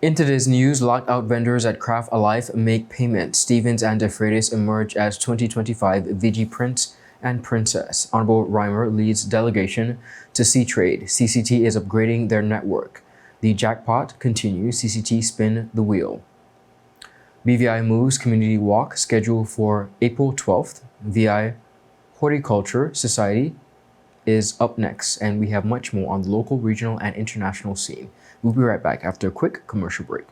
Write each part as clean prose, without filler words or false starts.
In today's news, locked out vendors at Craft Alive make payment. Stevens and DeFreitas emerge as 2025 VG Prince and Princess. Honorable RYMER leads delegation to SEATRADE. CCT is upgrading their network. The jackpot continues. CCT spin the wheel. BVI moves community walk scheduled for April 12th. VI Horticulture Society is up next, and we have much more on the local, regional, and international scene. We'll be right back after a quick commercial break.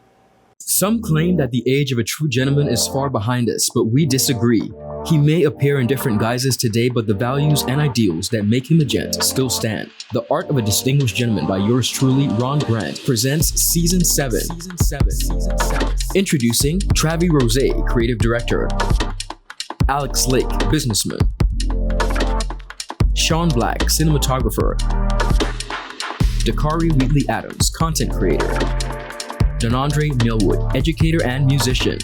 Some claim that the age of a true gentleman is far behind us, but we disagree. He may appear in different guises today, but the values and ideals that make him a gent still stand. The Art of a Distinguished Gentleman by yours truly, Ron Grant, presents Season 7. Introducing Travi Rose, Creative Director. Alex Lake, Businessman. Sean Black, Cinematographer. Dakari Wheatley Adams, Content Creator. Donandre Millwood, Educator and Musician.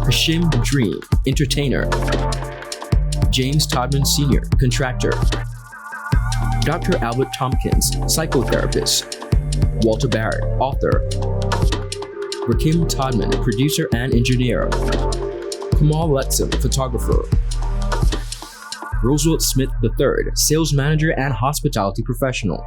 Hashim Dream, Entertainer. James Todman Sr., Contractor. Dr. Albert Tompkins, Psychotherapist. Walter Barrett, Author. Rakim Todman, Producer and Engineer. Kamal Letzum, Photographer. Roosevelt Smith III, Sales Manager and Hospitality Professional.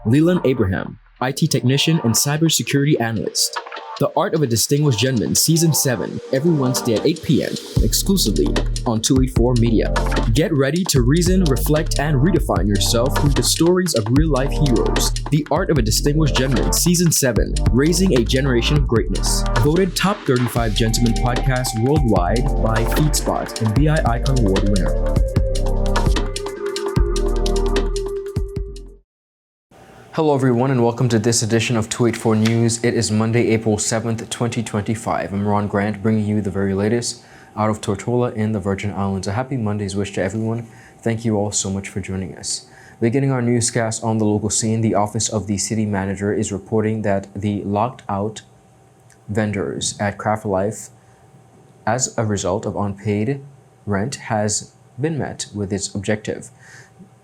Leland Abraham, IT Technician and Cybersecurity Analyst. The Art of a Distinguished Gentleman, Season 7, every Wednesday at 8 p.m., exclusively on 284 Media. Get ready to reason, reflect, and redefine yourself through the stories of real-life heroes. The Art of a Distinguished Gentleman, Season 7, Raising a Generation of Greatness. Voted Top 35 Gentleman Podcast Worldwide by FeedSpot and BI Icon Award winner. Hello everyone and welcome to this edition of 284 News. It is Monday, April 7th, 2025. I'm Ron Grant, bringing you the very latest out of Tortola in the Virgin Islands. A happy Monday's wish to everyone. Thank you all so much for joining us. Beginning our newscast on the local scene, the Office of the City Manager is reporting that the locked out vendors at Craft Life, as a result of unpaid rent, has been met with its objective.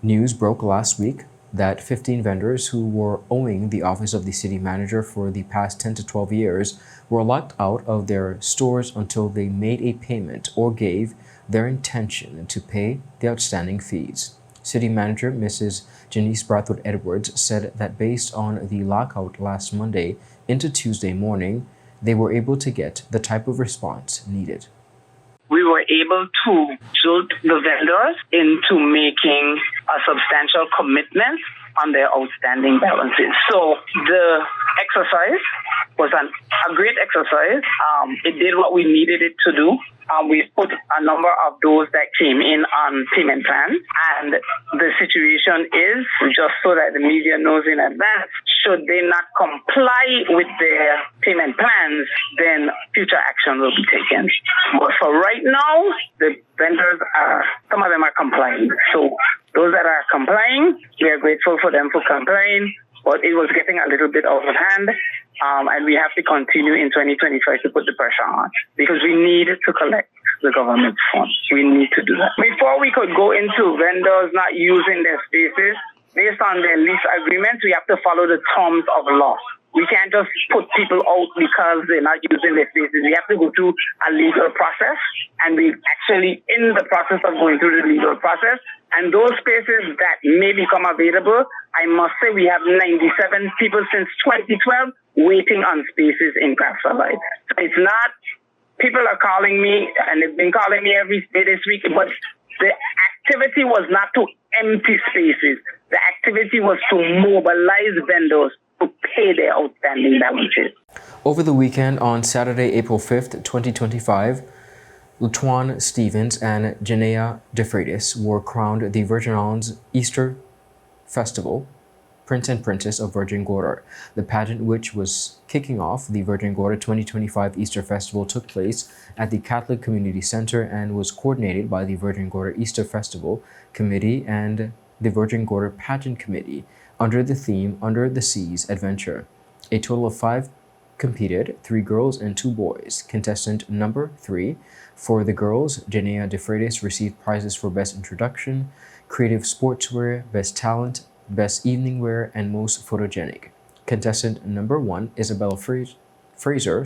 News broke last week that 15 vendors who were owing the Office of the City Manager for the past 10 to 12 years were locked out of their stores until they made a payment or gave their intention to pay the outstanding fees. City Manager Mrs. Janice Brathwaite Edwards said that based on the lockout last Monday into Tuesday morning, they were able to get the type of response needed. We were able to jolt the vendors into making a substantial commitment on their outstanding balances. So the exercise was a great exercise. It did what we needed it to do. We put a number of those that came in on payment plans, and the situation is, just so that the media knows in advance, should they not comply with their payment plans, then future action will be taken. But for right now, the vendors some of them are complying. So those that are complying, we are grateful for them for complying, but it was getting a little bit out of hand. And we have to continue in 2025 to put the pressure on because we need to collect the government funds. We need to do that. Before we could go into vendors not using their spaces, based on their lease agreements, we have to follow the terms of law. We can't just put people out because they're not using their spaces. We have to go through a legal process, and we're actually in the process of going through the legal process. And those spaces that may become available, I must say we have 97 people since 2012 waiting on spaces in Craft Alive. So it's not, people are calling me, and they've been calling me every day this week, but the activity was not to empty spaces. The activity was to mobilize vendors to pay their outstanding balances. Over the weekend, on Saturday, April 5th, 2025, Lutuan Stevens and Janea DeFreitas were crowned the Virgin Islands Easter Festival Prince and Princess of Virgin Gorda. The pageant, which was kicking off the Virgin Gorda 2025 Easter Festival, took place at the Catholic Community Center and was coordinated by the Virgin Gorda Easter Festival Committee and the Virgin Gorda Pageant Committee under the theme Under the Seas Adventure. A total of 5 competed, 3 girls and 2 boys. Contestant number 3, for the girls, Janea DeFreitas received prizes for Best Introduction, Creative Sportswear, Best Talent, Best Evening Wear, and Most Photogenic. Contestant number 1, Isabella Fraser,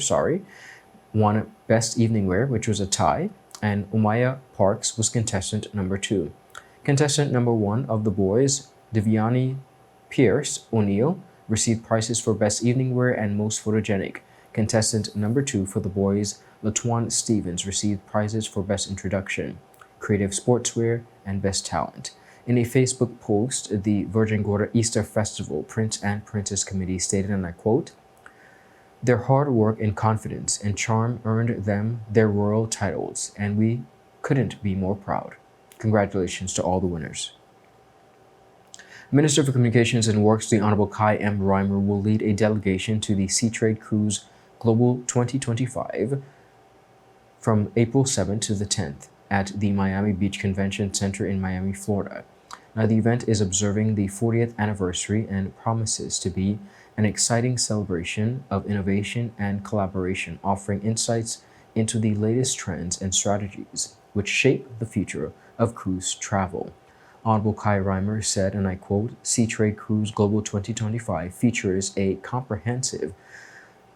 won Best Evening Wear, which was a tie, and Umaya Parks was contestant number 2. Contestant number 1 of the boys, Deviani Pierce O'Neill, received prizes for Best Evening Wear and Most Photogenic. Contestant number 2 for the boys, Latuan Stevens, received prizes for Best Introduction, Creative Sportswear, and Best Talent. In a Facebook post, the Virgin Gorda Easter Festival Prince and Princess Committee stated, and I quote, "Their hard work and confidence and charm earned them their royal titles, and we couldn't be more proud. Congratulations to all the winners." Minister for Communications and Works, the Honorable Kai M. RYMER, will lead a delegation to the SEATRADE Cruise Global 2025 from April 7th to the 10th at the Miami Beach Convention Center in Miami, Florida. Now, the event is observing the 40th anniversary and promises to be an exciting celebration of innovation and collaboration, offering insights into the latest trends and strategies which shape the future of cruise travel. Honorable Kai RYMER said, and I quote, "SeaTrade Cruise Global 2025 features a comprehensive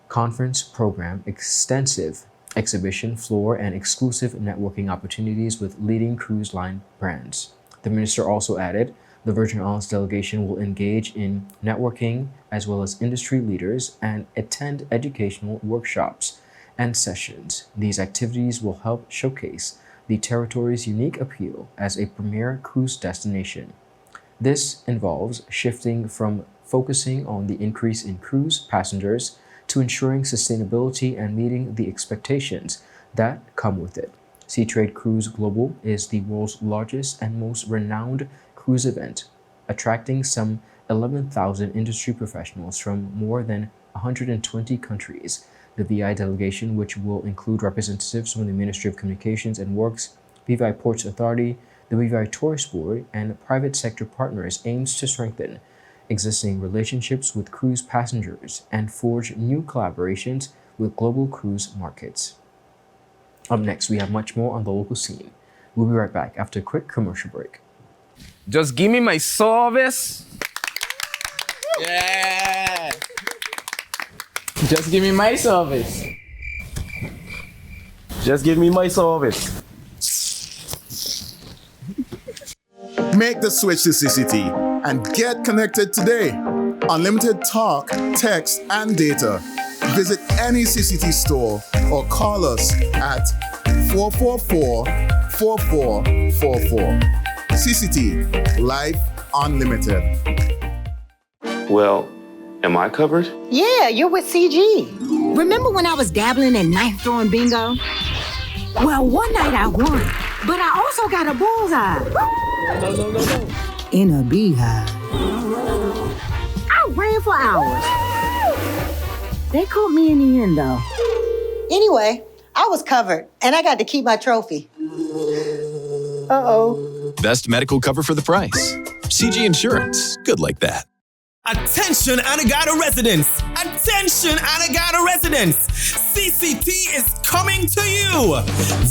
conference program, extensive exhibition floor, and exclusive networking opportunities with leading cruise line brands." The minister also added, the Virgin Islands delegation will engage in networking as well as industry leaders and attend educational workshops and sessions. These activities will help showcase the territory's unique appeal as a premier cruise destination. This involves shifting from focusing on the increase in cruise passengers to ensuring sustainability and meeting the expectations that come with it. SeaTrade Cruise Global is the world's largest and most renowned cruise event, attracting some 11,000 industry professionals from more than 120 countries. The VI delegation, which will include representatives from the Ministry of Communications and Works, VI Ports Authority, the VI Tourist Board, and private sector partners, aims to strengthen existing relationships with cruise passengers and forge new collaborations with global cruise markets. Up next, we have much more on the local scene. We'll be right back after a quick commercial break. Just give me my service. Yeah. Just give me my service. Just give me my service. Make the switch to CCT and get connected today. Unlimited talk, text, and data. Visit any CCT store or call us at 444-4444. CCT, Life Unlimited. Well, am I covered? Yeah, you're with CG. Remember when I was dabbling in knife throwing bingo? Well, one night I won, but I also got a bullseye. No. In a beehive. I ran for hours. They caught me in the end, though. Anyway, I was covered, and I got to keep my trophy. Uh-oh. Best medical cover for the price. CG Insurance. Good like that. Attention Anegada residents! Attention Anegada residents! CCT is coming to you!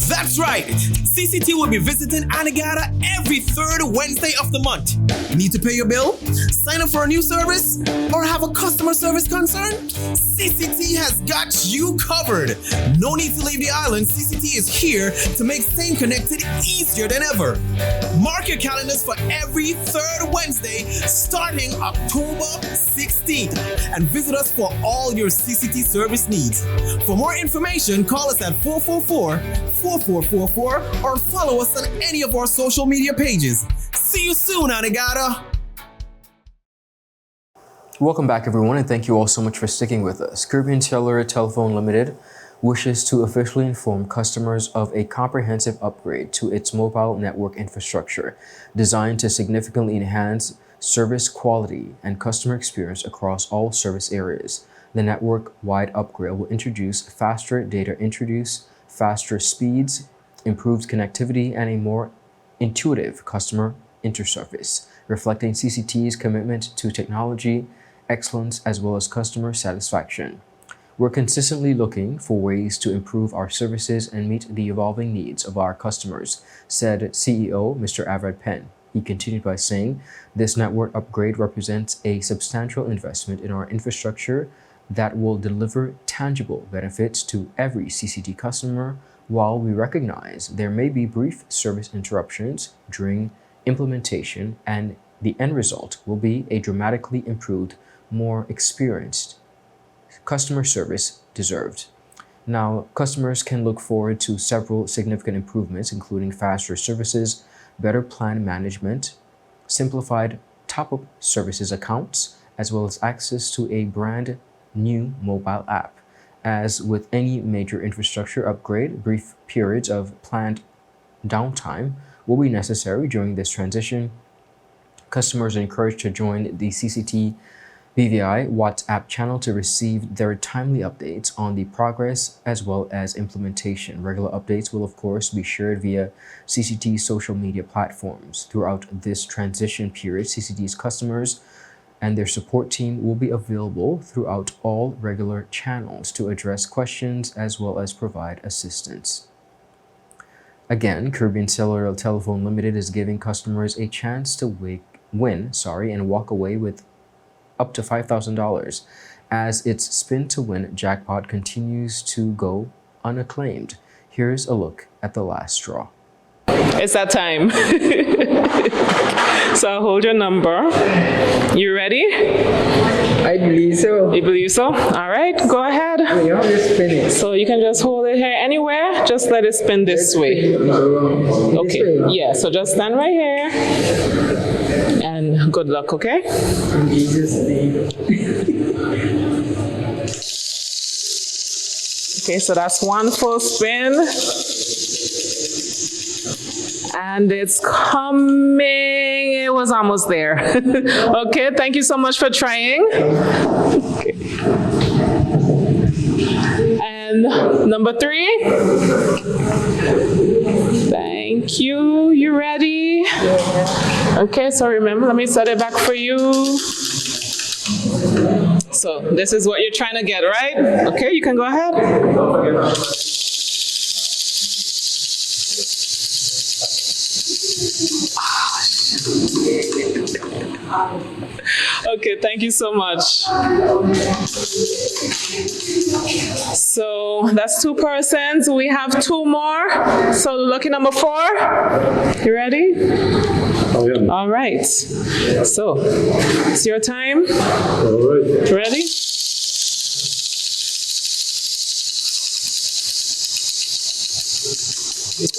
That's right! CCT will be visiting Anegada every third Wednesday of the month. Need to pay your bill? Sign up for a new service? Or have a customer service concern? CCT has got you covered! No need to leave the island. CCT is here to make staying connected easier than ever. Mark your calendars for every third Wednesday starting October 16th and visit us for all your CCT service needs. For more information, call us at 444-4444 or follow us on any of our social media pages. See you soon, Anegada! Welcome back, everyone, and thank you all so much for sticking with us. Caribbean Cellular Telephone Limited wishes to officially inform customers of a comprehensive upgrade to its mobile network infrastructure designed to significantly enhance service quality and customer experience across all service areas. The network-wide upgrade will introduce faster data, faster speeds, improved connectivity, and a more intuitive customer interface, reflecting CCT's commitment to technology excellence as well as customer satisfaction. We're consistently looking for ways to improve our services and meet the evolving needs of our customers, said CEO Mr. Avrad Penn. He continued by saying, "This network upgrade represents a substantial investment in our infrastructure that will deliver tangible benefits to every CCT customer. While we recognize there may be brief service interruptions during implementation, and the end result will be a dramatically improved, more experienced customer service deserved." Now, customers can look forward to several significant improvements, including faster services, better plan management, simplified top-up services accounts, as well as access to a brand new mobile app. As with any major infrastructure upgrade, brief periods of planned downtime will be necessary during this transition. Customers are encouraged to join the CCT BVI WhatsApp channel to receive their timely updates on the progress as well as implementation. Regular updates will, of course, be shared via CCT social media platforms. Throughout this transition period, CCT's customers and their support team will be available throughout all regular channels to address questions as well as provide assistance. Again, Caribbean Cellular Telephone Limited is giving customers a chance to win and walk away with up to $5,000 as its spin to win jackpot continues to go unacclaimed. Here's a look at the last straw. It's that time. So hold your number. You ready? I believe so. You believe so? All right, go ahead. You have to spin it. So you can just hold it here anywhere. Just let it spin this way. Okay. Yeah, so just stand right here. And good luck, okay? In Jesus' name. Okay, so that's one full spin. And it's coming. It was almost there. Okay, thank you so much for trying. Okay. And number 3. Thank you. You ready? Okay, so remember, let me set it back for you. So this is what you're trying to get, right? Okay, you can go ahead. Okay, thank you so much. So that's 2 persons. We have 2 more. So lucky number 4. You ready? Oh, yeah. All right. So it's your time. All right. Ready?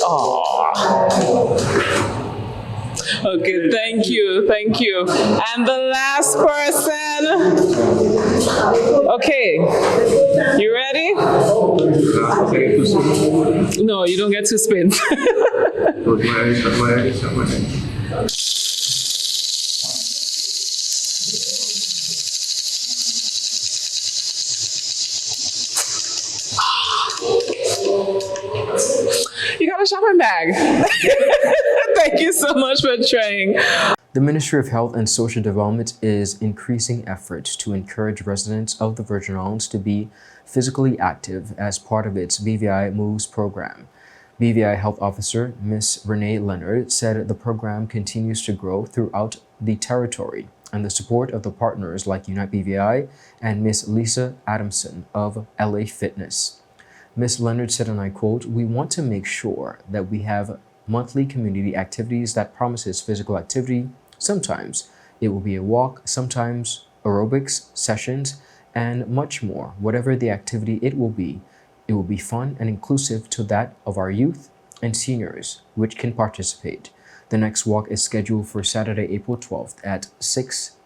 Oh. Okay, thank you. And the last person. Okay, you ready? No, you don't get to spin. You got a shopping bag. Thank you so much for trying. The Ministry of Health and Social Development is increasing efforts to encourage residents of the Virgin Islands to be physically active as part of its BVI Moves program. BVI Health Officer Ms. Renee Leonard said the program continues to grow throughout the territory and the support of the partners like Unite BVI and Ms. Lisa Adamson of LA Fitness. Ms. Leonard said, and I quote, "We want to make sure that we have monthly community activities that promises physical activity. Sometimes it will be a walk, sometimes aerobics sessions, and much more. Whatever the activity it will be fun and inclusive to that of our youth and seniors, which can participate." The next walk is scheduled for Saturday, April 12th at 6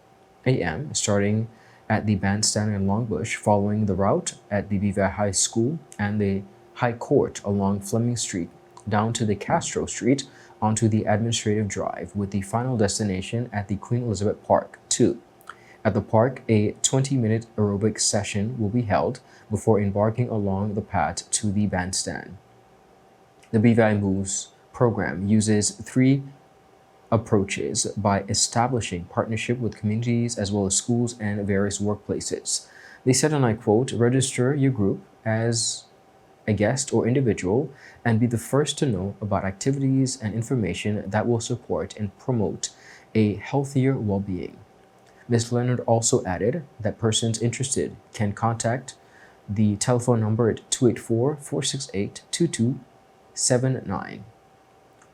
a.m., starting at the bandstand in Longbush, following the route at the BVI High School and the High Court along Fleming Street, down to the Castro Street, onto the Administrative Drive, with the final destination at the Queen Elizabeth Park, 2. At the park, a 20-minute aerobic session will be held before embarking along the path to the bandstand. The BVI Moves program uses 3 approaches by establishing partnership with communities as well as schools and various workplaces. They said, and I quote, "Register your group as a guest or individual, and be the first to know about activities and information that will support and promote a healthier well-being. Ms. Leonard also added that persons interested can contact the telephone number at 284-468-2279.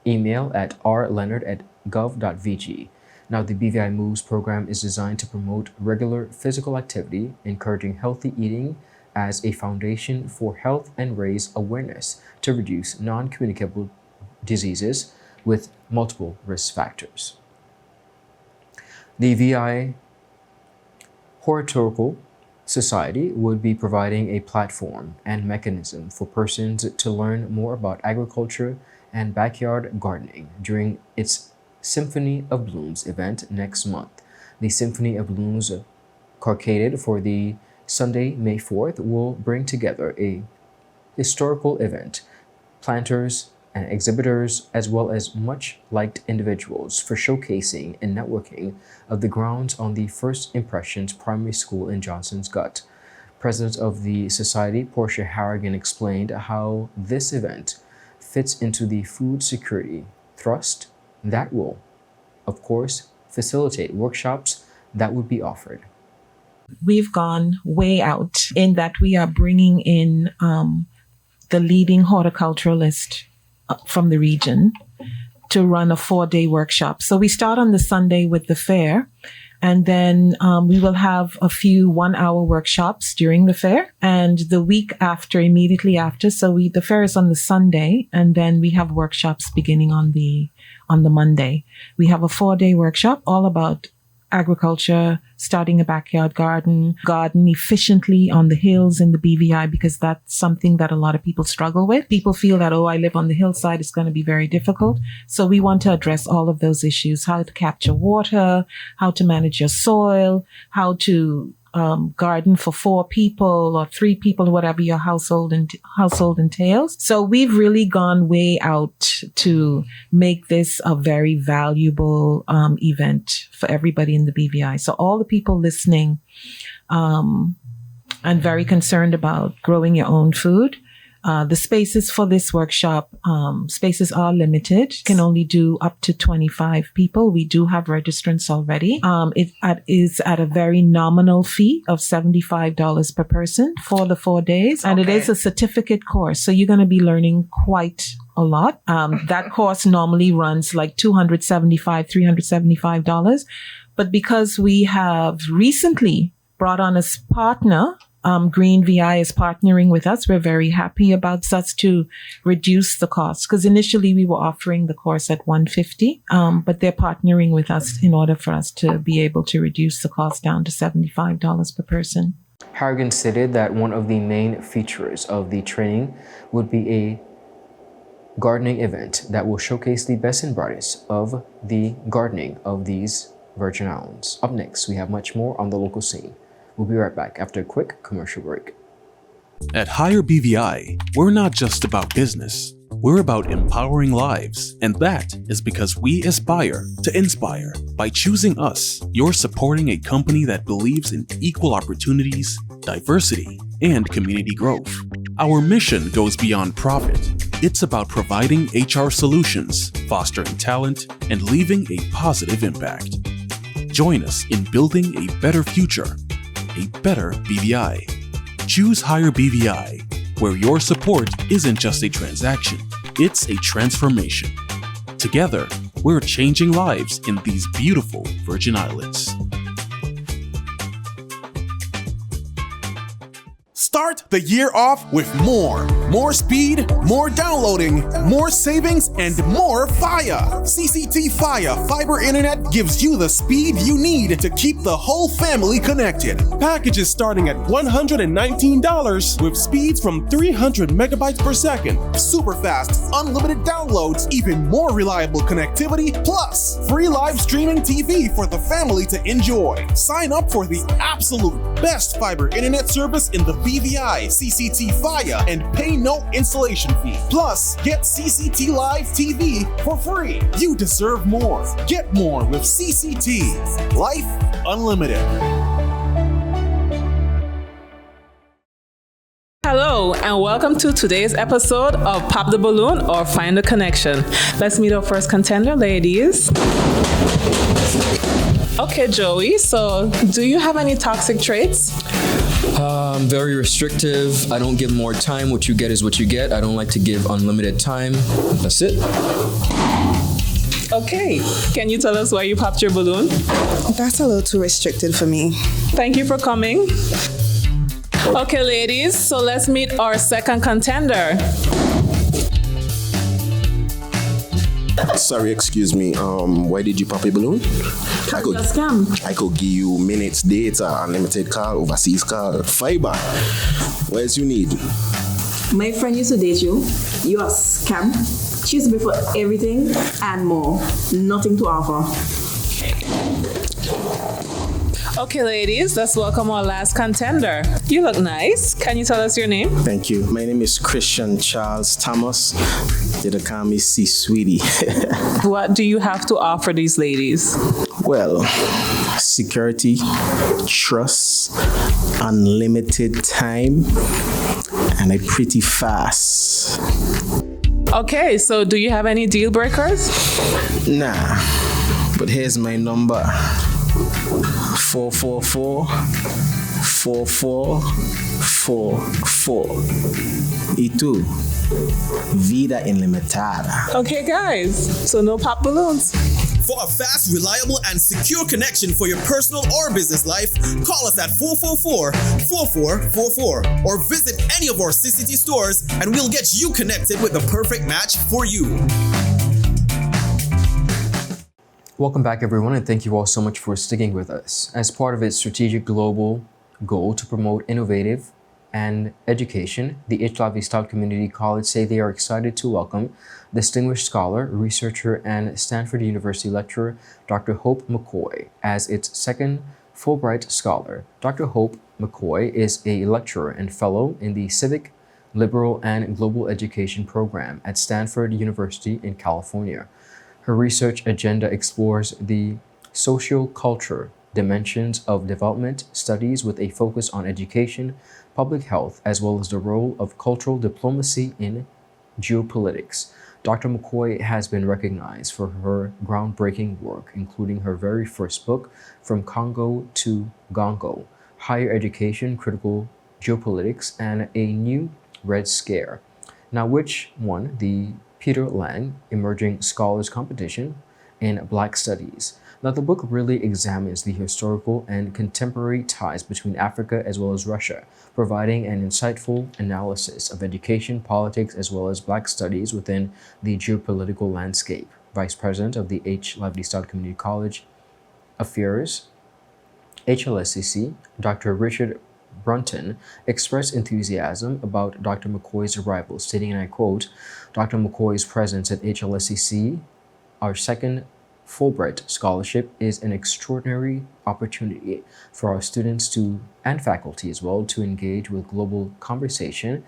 Email at rleonard@gov.vg. Now, the BVI Moves program is designed to promote regular physical activity, encouraging healthy eating as a foundation for health and raise awareness to reduce non-communicable diseases with multiple risk factors. The VI Horticultural Society would be providing a platform and mechanism for persons to learn more about agriculture and backyard gardening during its Symphony of Blooms event next month. The Symphony of Blooms, carcaded for the Sunday, May 4th, will bring together a historical event, planters and exhibitors, as well as much-liked individuals for showcasing and networking of the grounds on the First Impressions Primary School in Johnson's Gut. President of the Society, Portia Harrigan, explained how this event fits into the food security thrust that will, of course, facilitate workshops that would be offered. We've gone way out in that we are bringing in the leading horticulturalist from the region to run a 4-day workshop. So we start on the Sunday with the fair, and then we will have a few 1-hour workshops during the fair, and the week after, immediately after. So the fair is on the Sunday, and then we have workshops beginning on the Monday. We have a 4-day workshop all about agriculture, starting a backyard garden efficiently on the hills in the BVI, because that's something that a lot of people struggle with. People feel that, I live on the hillside, it's going to be very difficult. So we want to address all of those issues: how to capture water, how to manage your soil, how to garden for 4 people or 3 people, whatever your household entails. So we've really gone way out to make this a very valuable event for everybody in the BVI. So all the people listening and very concerned about growing your own food, the spaces for this workshop, spaces are limited. Can only do up to 25 people. We do have registrants already. It is at a very nominal fee of $75 per person for the 4 days. And It is a certificate course. So you're going to be learning quite a lot. That course normally runs like $275, $375. But because we have recently brought on a partner, Green VI is partnering with us. We're very happy about such to reduce the cost, because initially we were offering the course at $150, but they're partnering with us in order for us to be able to reduce the cost down to $75 per person. Harrigan stated that one of the main features of the training would be a gardening event that will showcase the best and brightest of the gardening of these Virgin Islands. Up next, we have much more on the local scene. We'll be right back after a quick commercial break. At Higher BVI, we're not just about business. We're about empowering lives, and that is because we aspire to inspire. By choosing us, you're supporting a company that believes in equal opportunities, diversity, and community growth. Our mission goes beyond profit. It's about providing HR solutions, fostering talent, and leaving a positive impact. Join us in building a better future, a better BVI. Choose Higher BVI, where your support isn't just a transaction, it's a transformation. Together, we're changing lives in these beautiful Virgin Islands. Start the year off with more. More speed, more downloading, more savings, and more Fire. CCT Fire Fiber Internet gives you the speed you need to keep the whole family connected. Packages starting at $119 with speeds from 300 megabytes per second, super fast, unlimited downloads, even more reliable connectivity, plus free live streaming TV for the family to enjoy. Sign up for the absolute best fiber internet service in the BVI, CCT Fire, and pay no installation fee. Plus, get CCT Live TV for free. You deserve more. Get more with CCT. Life Unlimited. Hello, and welcome to today's episode of Pop the Balloon or Find the Connection. Let's meet our first contender, ladies. Okay, Joey, so do you have any toxic traits? I'm very restrictive. I don't give more time. What you get is what you get. I don't like to give unlimited time. That's it. Okay, can you tell us why you popped your balloon? That's a little too restricted for me. Thank you for coming. Okay, ladies, so let's meet our second contender. Sorry, excuse me. Why did you pop a balloon? I could give you minutes, data, unlimited call, overseas call, fiber. What else you need? My friend used to date you. You are scam. She used to be for everything and more. Nothing to offer. Okay, ladies, let's welcome our last contender. You look nice. Can you tell us your name? Thank you. My name is Christian Charles Thomas. They call me C Sweetie. What do you have to offer these ladies? Well, security, trust, unlimited time, and I'm pretty fast. Okay, so do you have any deal breakers? Nah, but here's my number. 444-4444. Y tú, vida ilimitada. Okay, guys, so no pop balloons. For a fast, reliable, and secure connection for your personal or business life, call us at 444-4444 or visit any of our CCT stores and we'll get you connected with the perfect match for you. Welcome back, everyone, and thank you all so much for sticking with us. As part of its strategic global goal to promote innovative and education, the HLSCC'S Community College say they are excited to welcome distinguished scholar, researcher, and Stanford University lecturer, Dr. Hope McCoy, as its second Fulbright Scholar. Dr. Hope McCoy is a lecturer and fellow in the Civic, Liberal, and Global Education program at Stanford University in California. Her research agenda explores the socio-culture dimensions of development studies with a focus on education, public health, as well as the role of cultural diplomacy in geopolitics. Dr. McCoy has been recognized for her groundbreaking work, including her very first book, From Congo to Gongo, Higher Education, Critical Geopolitics, and A New Red Scare. Now, which won the Peter Lang Emerging Scholars Competition in Black Studies. Now, the book really examines the historical and contemporary ties between Africa as well as Russia, providing an insightful analysis of education, politics, as well as Black studies within the geopolitical landscape. Vice President of the HLSCC'S Community College Affairs, HLSCC, Dr. Richard Brunton, expressed enthusiasm about Dr. McCoy's arrival, stating, and I quote, Dr. McCoy's presence at HLSCC, our second Fulbright Scholarship, is an extraordinary opportunity for our students to, and faculty as well, to engage with global conversation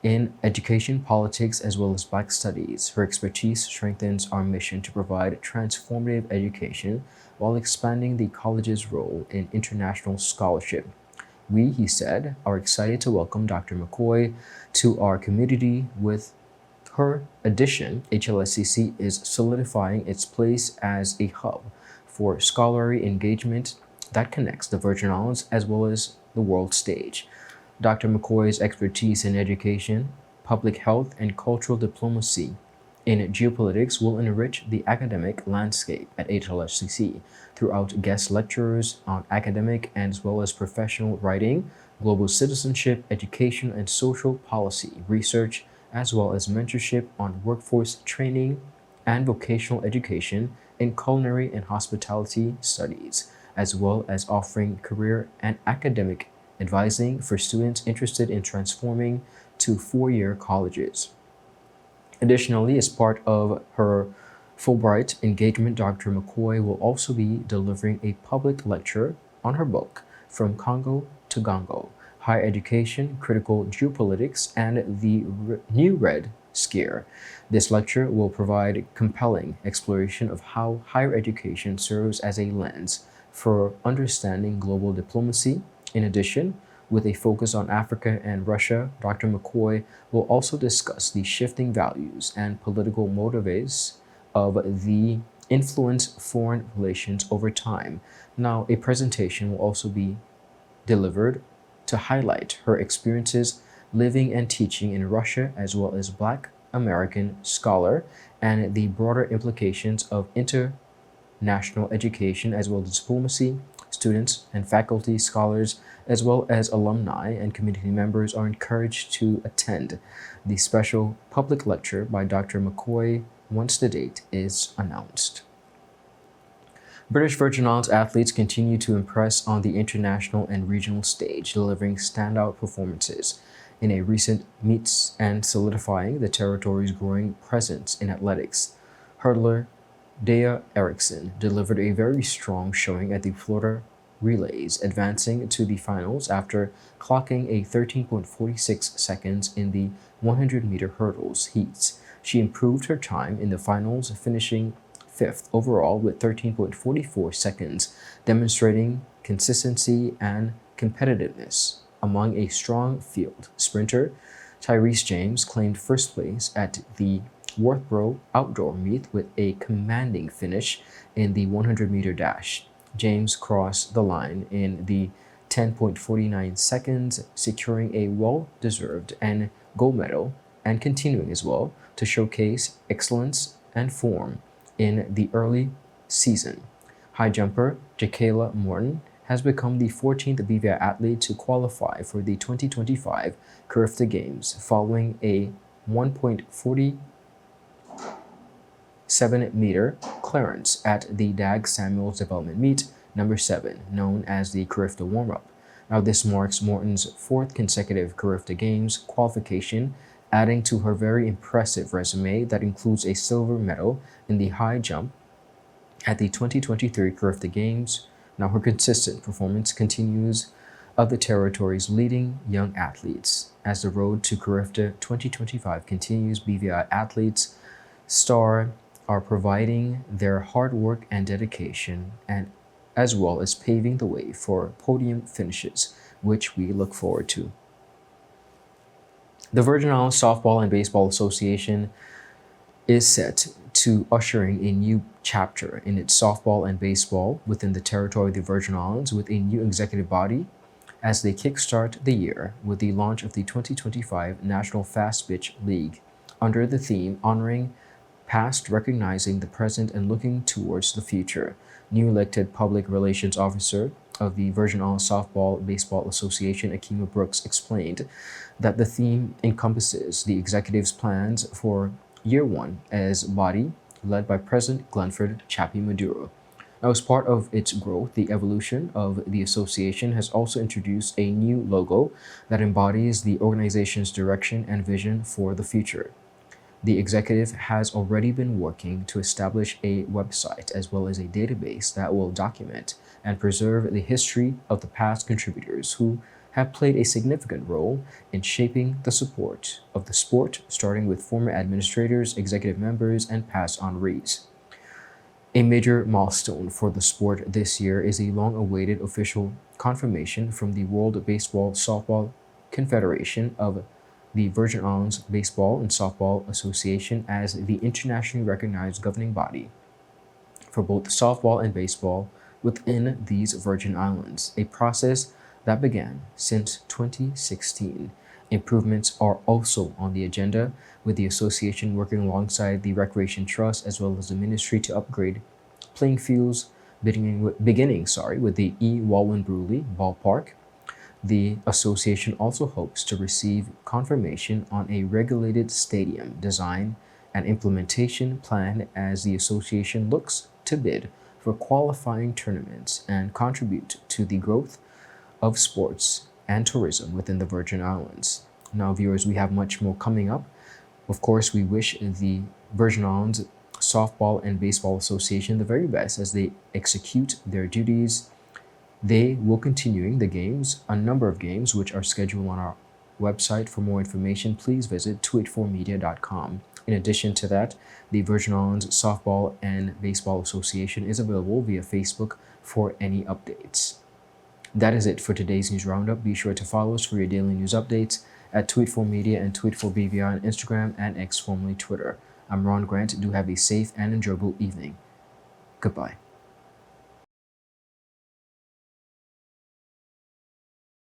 in education, politics, as well as Black studies. Her expertise strengthens our mission to provide transformative education while expanding the college's role in international scholarship. We, he said, are excited to welcome Dr. McCoy to our community. With her addition, HLSCC is solidifying its place as a hub for scholarly engagement that connects the Virgin Islands as well as the world stage. Dr. McCoy's expertise in education, public health, and cultural diplomacy in geopolitics will enrich the academic landscape at HLSCC throughout guest lectures on academic and as well as professional writing, global citizenship, education and social policy, research, as well as mentorship on workforce training and vocational education in culinary and hospitality studies, as well as offering career and academic advising for students interested in transforming to four-year colleges. Additionally, as part of her Fulbright engagement, Dr. McCoy will also be delivering a public lecture on her book, From Congo to Gongo, Higher Education, Critical Geopolitics, and the New Red Scare. This lecture will provide compelling exploration of how higher education serves as a lens for understanding global diplomacy. In addition, With a focus on Africa and Russia, Dr. McCoy will also discuss the shifting values and political motives of the influence foreign relations over time. Now, a presentation will also be delivered to highlight her experiences living and teaching in Russia, as well as Black American scholar, and the broader implications of international education, as well as diplomacy. Students and faculty, scholars, as well as alumni and community members are encouraged to attend the special public lecture by Dr. McCoy once the date is announced. British Virgin Islands athletes continue to impress on the international and regional stage, delivering standout performances in a recent meets and solidifying the territory's growing presence in athletics. Hurdler Dea Erickson delivered a very strong showing at the Florida Relays, advancing to the finals after clocking a 13.46 seconds in the 100-meter hurdles heats. She improved her time in the finals, finishing 5th overall with 13.44 seconds, demonstrating consistency and competitiveness among a strong field. Sprinter Tyrese James claimed first place at the Worthborough outdoor meet with a commanding finish in the 100-meter dash. James crossed the line in the 10.49 seconds, securing a well-deserved and gold medal, and continuing as well to showcase excellence and form in the early season. High jumper Jakayla Morton has become the 14th BVI athlete to qualify for the 2025 Carifta Games, following a 1.47-meter clearance at the Dag Samuels Development Meet number 7, known as the Carifta Warm-Up. Now, this marks Morton's 4th consecutive Carifta Games qualification, adding to her very impressive resume that includes a silver medal in the high jump at the 2023 Carifta Games. Now, her consistent performance continues of the territory's leading young athletes. As the road to Carifta 2025 continues, BVI athletes are providing their hard work and dedication, and as well as paving the way for podium finishes, which we look forward to. The Virgin Islands Softball and Baseball Association is set to usher in a new chapter in its softball and baseball within the territory of the Virgin Islands, with a new executive body as they kickstart the year with the launch of the 2025 National Fast Pitch League under the theme Honoring Past, Recognizing the Present, and Looking Towards the Future. New elected Public Relations Officer of the Virgin Islands Softball Baseball Association, Akima Brooks, explained that the theme encompasses the executive's plans for year one as body, led by President Glenford Chappie Maduro. Now, as part of its growth, the evolution of the association has also introduced a new logo that embodies the organization's direction and vision for the future. The executive has already been working to establish a website as well as a database that will document and preserve the history of the past contributors who have played a significant role in shaping the support of the sport, starting with former administrators, executive members, and past honorees. A major milestone for the sport this year is a long-awaited official confirmation from the World Baseball Softball Confederation of the Virgin Islands Baseball and Softball Association as the internationally recognized governing body for both softball and baseball within these Virgin Islands, a process that began since 2016. Improvements are also on the agenda, with the association working alongside the Recreation Trust as well as the Ministry to upgrade playing fields, beginning with the E. Walwyn Bruley Ballpark. The association also hopes to receive confirmation on a regulated stadium design and implementation plan as the association looks to bid for qualifying tournaments and contribute to the growth of sports and tourism within the Virgin Islands. Now, viewers, we have much more coming up. Of course, we wish the Virgin Islands Softball and Baseball Association the very best as they execute their duties. They will continuing the games, a number of games which are scheduled on our website. For more information, please visit 284media.com. In addition to that, the Virgin Islands Softball and Baseball Association is available via Facebook for any updates. That is it for today's news roundup. Be sure to follow us for your daily news updates at Tweet4Media and Tweet4BVI on Instagram and X, formerly Twitter. I'm Ron Grant. Do have a safe and enjoyable evening. Goodbye.